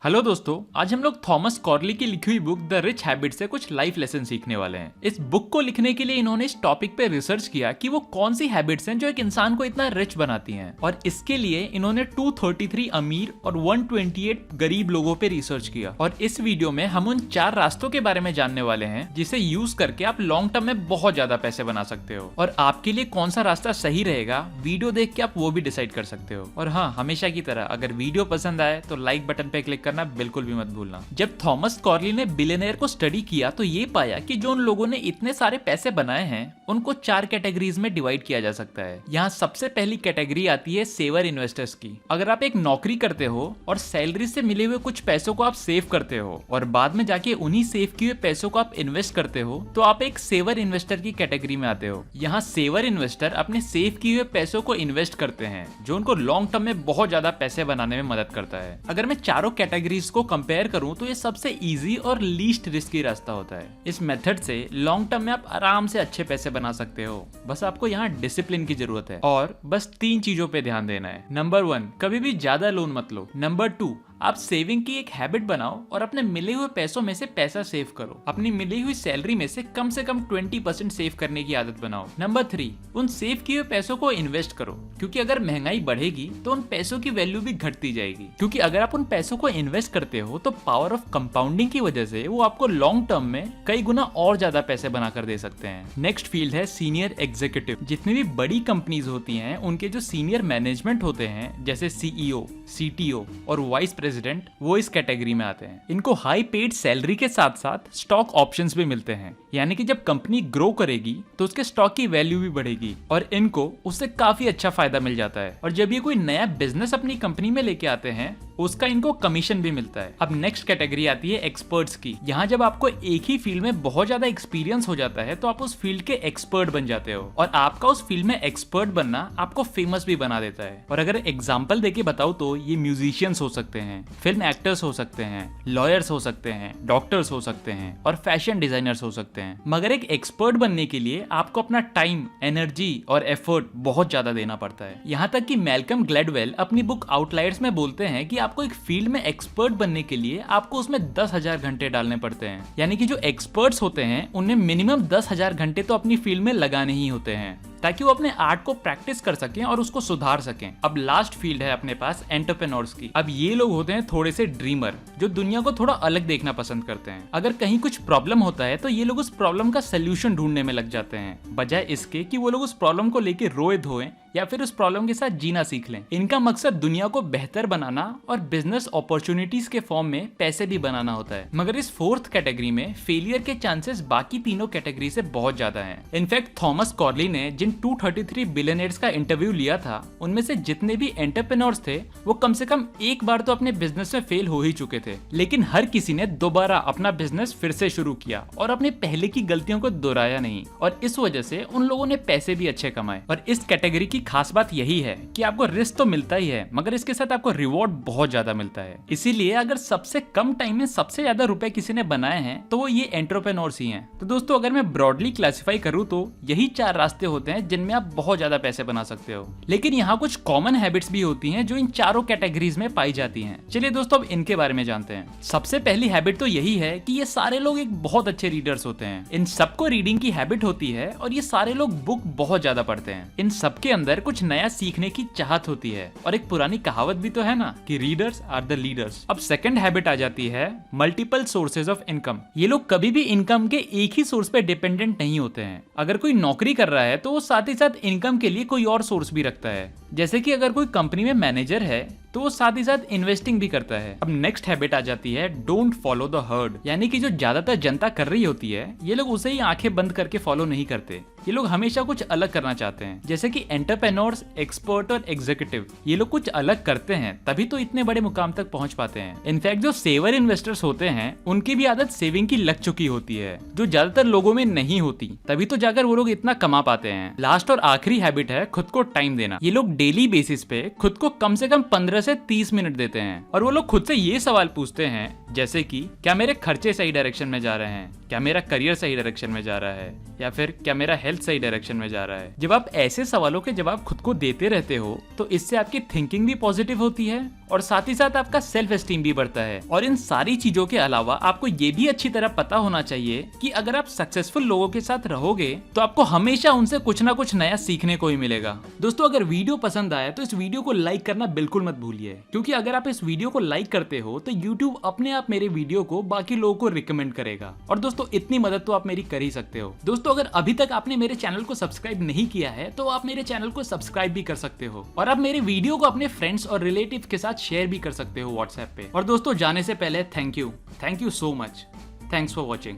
Hello दोस्तों, आज हम लोग थॉमस कॉर्ली की लिखी हुई बुक द रिच हैबिट से कुछ लाइफ लेसन सीखने वाले हैं। इस बुक को लिखने के लिए इन्होंने इस टॉपिक पे रिसर्च किया कि वो कौन सी हैबिट्स हैं जो एक इंसान को इतना रिच बनाती हैं, और इसके लिए इन्होंने 233 अमीर और 128 गरीब लोगों पे रिसर्च किया। और इस वीडियो में हम उन 4 रास्तों के बारे में जानने वाले हैं जिसे यूज करके आप लॉन्ग टर्म में बहुत ज्यादा पैसे बना सकते हो, और आपके लिए कौन सा रास्ता सही रहेगा वीडियो देख के आप वो भी डिसाइड कर सकते हो। और हाँ, हमेशा की तरह अगर वीडियो पसंद आए तो लाइक बटन पे क्लिक करना बिल्कुल भी मत भूलना। जब थॉमस कॉर्ली ने बिलियनेयर को स्टडी किया तो ये पाया कि जो उन लोगों ने इतने सारे पैसे बनाए हैं उनको 4 कैटेगरीज में डिवाइड किया जा सकता है। यहाँ सबसे पहली कैटेगरी आती है सेवर इन्वेस्टर्स की। अगर आप एक नौकरी करते हो और सैलरी से मिले हुए कुछ पैसों को आप सेव करते हो और बाद में जाके उन्हीं सेव किए हुए पैसों को आप इन्वेस्ट करते हो, तो आप एक सेवर इन्वेस्टर की कैटेगरी में आते हो। यहाँ सेवर इन्वेस्टर अपने सेव किए हुए पैसों को इन्वेस्ट करते हैं जो उनको लॉन्ग टर्म में बहुत ज्यादा पैसे बनाने में मदद करता है। अगर मैं चारों कैटेगरीज को कंपेयर करूं तो ये सबसे इजी और लीस्ट रिस्की रास्ता होता है। इस मेथड से लॉन्ग टर्म में आप आराम से अच्छे पैसे बना सकते हो। बस आपको यहाँ डिसिप्लिन की जरूरत है और बस 3 चीजों पे ध्यान देना है। नंबर 1, कभी भी ज्यादा लोन मत लो। नंबर 2, आप सेविंग की एक हैबिट बनाओ और अपने मिले हुए पैसों में से पैसा सेव करो। अपनी मिली हुई सैलरी में से कम 20% सेव करने की आदत बनाओ। नंबर 3, उन सेव किए हुए पैसों को इन्वेस्ट करो, क्योंकि अगर महंगाई बढ़ेगी तो उन पैसों की वैल्यू भी घटती जाएगी। क्योंकि अगर आप उन पैसों को इन्वेस्ट करते हो तो पावर ऑफ कंपाउंडिंग की वजह से वो आपको लॉन्ग टर्म में कई गुना और ज्यादा पैसे बनाकर दे सकते हैं। नेक्स्ट फील्ड है सीनियर एग्जीक्यूटिव। जितनी भी बड़ी कंपनीज होती हैं उनके जो सीनियर मैनेजमेंट होते हैं, जैसे सीईओ, सीटीओ और वाइस प्रेसिडेंट, वो इस कैटेगरी में आते हैं। इनको हाई पेड सैलरी के साथ साथ स्टॉक ऑप्शंस भी मिलते हैं, यानी कि जब कंपनी ग्रो करेगी तो उसके स्टॉक की वैल्यू भी बढ़ेगी और इनको उससे काफी अच्छा फायदा मिल जाता है। और जब ये कोई नया बिजनेस अपनी कंपनी में लेके आते हैं उसका इनको कमीशन भी मिलता है। अब नेक्स्ट कैटेगरी आती है एक्सपर्ट्स की। यहाँ जब आपको एक ही फील्ड में बहुत ज्यादा एक्सपीरियंस हो जाता है तो आप उस फील्ड के एक्सपर्ट बन जाते हो, और आपका उस फील्ड में एक्सपर्ट बनना आपको फेमस भी बना देता है। और अगर एग्जाम्पल देके बताऊं तो ये म्यूजिशियंस हो सकते हैं, फिल्म एक्टर्स हो सकते हैं, लॉयर्स हो सकते हैं, डॉक्टर्स हो सकते हैं और फैशन डिजाइनर्स हो सकते हैं। मगर एक एक्सपर्ट बनने के लिए आपको अपना टाइम, एनर्जी और एफर्ट बहुत ज्यादा देना पड़ता है। यहाँ तक कि मैल्कम ग्लैडवेल अपनी बुक आउटलायर्स में बोलते हैं कि आपको एक फील्ड में एक्सपर्ट बनने के लिए आपको उसमें 10,000 घंटे डालने पड़ते हैं। यानी कि जो एक्सपर्ट्स होते हैं उन्हें मिनिमम 10,000 घंटे तो अपनी फील्ड में लगाने ही होते हैं ताकि वो अपने आर्ट को प्रैक्टिस कर सकें और उसको सुधार सकें। अब लास्ट फील्ड है अपने पास एंटरप्रेन्योर्स की। अब ये लोग होते हैं थोड़े से ड्रीमर, जो दुनिया को थोड़ा अलग देखना पसंद करते हैं। अगर कहीं कुछ प्रॉब्लम होता है तो ये लोग उस प्रॉब्लम का सोल्यूशन ढूंढने में लग जाते हैं, बजाय इसके कि वो लोग उस प्रॉब्लम को लेके रोए धोएं या फिर उस प्रॉब्लम के साथ जीना सीख लें। इनका मकसद दुनिया को बेहतर बनाना और बिजनेस अपॉर्चुनिटीज के फॉर्म में पैसे भी बनाना होता है। मगर इस 4th कैटेगरी में फेलियर के चांसेस बाकी तीनों कैटेगरी से बहुत ज्यादा हैं। इनफैक्ट थॉमस कॉर्ली ने जिन 233 बिलियनर्स का इंटरव्यू लिया था उनमें से जितने भी एंटरप्रेन्योर्स थे वो कम से कम एक बार तो अपने बिजनेस में फेल हो ही चुके थे, लेकिन हर किसी ने दोबारा अपना बिजनेस फिर से शुरू किया और अपने पहले की गलतियों को दोहराया नहीं, और इस वजह से उन लोगों ने पैसे भी अच्छे कमाए। और इस कैटेगरी की खास बात यही है कि आपको रिस्क तो मिलता ही है मगर इसके साथ आपको रिवॉर्ड बहुत ज्यादा मिलता है। इसीलिए अगर सबसे कम टाइम में सबसे ज्यादा रुपए किसी ने बनाए हैं तो वो ये एंटरप्रेन्योर्स ही हैं। तो दोस्तों, अगर मैं ब्रॉडली क्लासिफाई करूं तो यही 4 रास्ते होते हैं जिनमें आप बहुत ज्यादा पैसे बना सकते हो। लेकिन यहाँ कुछ कॉमन हैबिट्स भी होती हैं जो इन चारों कैटेगरीज में पाई जाती हैं। चलिए दोस्तों, अब इनके बारे में जानते हैं। सबसे पहली हैबिट तो यही है कि ये सारे लोग एक बहुत अच्छे रीडर्स होते हैं। इन सबको रीडिंग की हैबिट होती है और ये सारे लोग बुक बहुत ज्यादा पढ़ते हैं। इन सबके अंदर कुछ नया सीखने की चाहत होती है, और एक पुरानी कहावत भी तो है ना कि रीडर्स आर द लीडर्स। अब सेकंड हैबिट आ जाती है मल्टीपल सोर्सेज ऑफ इनकम। ये लोग कभी भी इनकम के एक ही सोर्स पे डिपेंडेंट नहीं होते हैं। अगर कोई नौकरी कर रहा है तो वो साथ ही साथ इनकम के लिए कोई और सोर्स भी रखता है। जैसे कि अगर कोई कंपनी में मैनेजर है तो वो साथ ही साथ इन्वेस्टिंग भी करता है। अब नेक्स्ट हैबिट आ जाती है डोंट फॉलो द हर्ड। यानी कि जो ज्यादातर जनता कर रही होती है ये लोग उसे ही आंखें बंद करके फॉलो नहीं करते। ये लोग हमेशा कुछ अलग करना चाहते हैं। जैसे कि एंटरप्रेन्योर्स, एक्सपर्ट और एग्जीक्यूटिव, ये लोग कुछ अलग करते हैं तभी तो इतने बड़े मुकाम तक पहुंच पाते हैं। इनफैक्ट जो सेवर इन्वेस्टर्स होते हैं उनकी भी आदत सेविंग की लग चुकी होती है, जो ज्यादातर लोगों में नहीं होती, तभी तो जाकर वो लोग इतना कमा पाते हैं। लास्ट और आखिरी हैबिट है खुद को टाइम देना। ये लोग डेली बेसिस पे खुद को कम से कम 15 से 30 मिनट देते हैं, और वो लोग खुद से ये सवाल पूछते हैं जैसे कि क्या मेरे खर्चे सही डायरेक्शन में जा रहे हैं, क्या मेरा करियर सही डायरेक्शन में जा रहा है, या फिर क्या मेरा हेल्थ सही डायरेक्शन में जा रहा है। जब आप ऐसे सवालों के जवाब खुद को देते रहते हो तो इससे आपकी थिंकिंग भी पॉजिटिव होती है और साथ ही साथ आपका सेल्फ एस्टीम भी बढ़ता है। और इन सारी चीजों के अलावा आपको ये भी अच्छी तरह पता होना चाहिए कि अगर आप सक्सेसफुल लोगों के साथ रहोगे तो आपको हमेशा उनसे कुछ ना कुछ नया सीखने को ही मिलेगा। दोस्तों, अगर वीडियो पसंद आया तो इस वीडियो को लाइक करना बिल्कुल मत भूलिए, क्योंकि अगर आप इस वीडियो को लाइक करते हो तो यूट्यूब अपने आप मेरे वीडियो को बाकी लोगों को रिकमेंड करेगा। और दोस्तों, इतनी मदद तो आप मेरी कर ही सकते हो। दोस्तों, अगर अभी तक आपने मेरे चैनल को सब्सक्राइब नहीं किया है तो आप मेरे चैनल को सब्सक्राइब भी कर सकते हो, और आप मेरे वीडियो को अपने फ्रेंड्स और रिलेटिव के साथ शेयर भी कर सकते हो व्हाट्सएप पे। और दोस्तों, जाने से पहले thank you so much. Thanks for watching.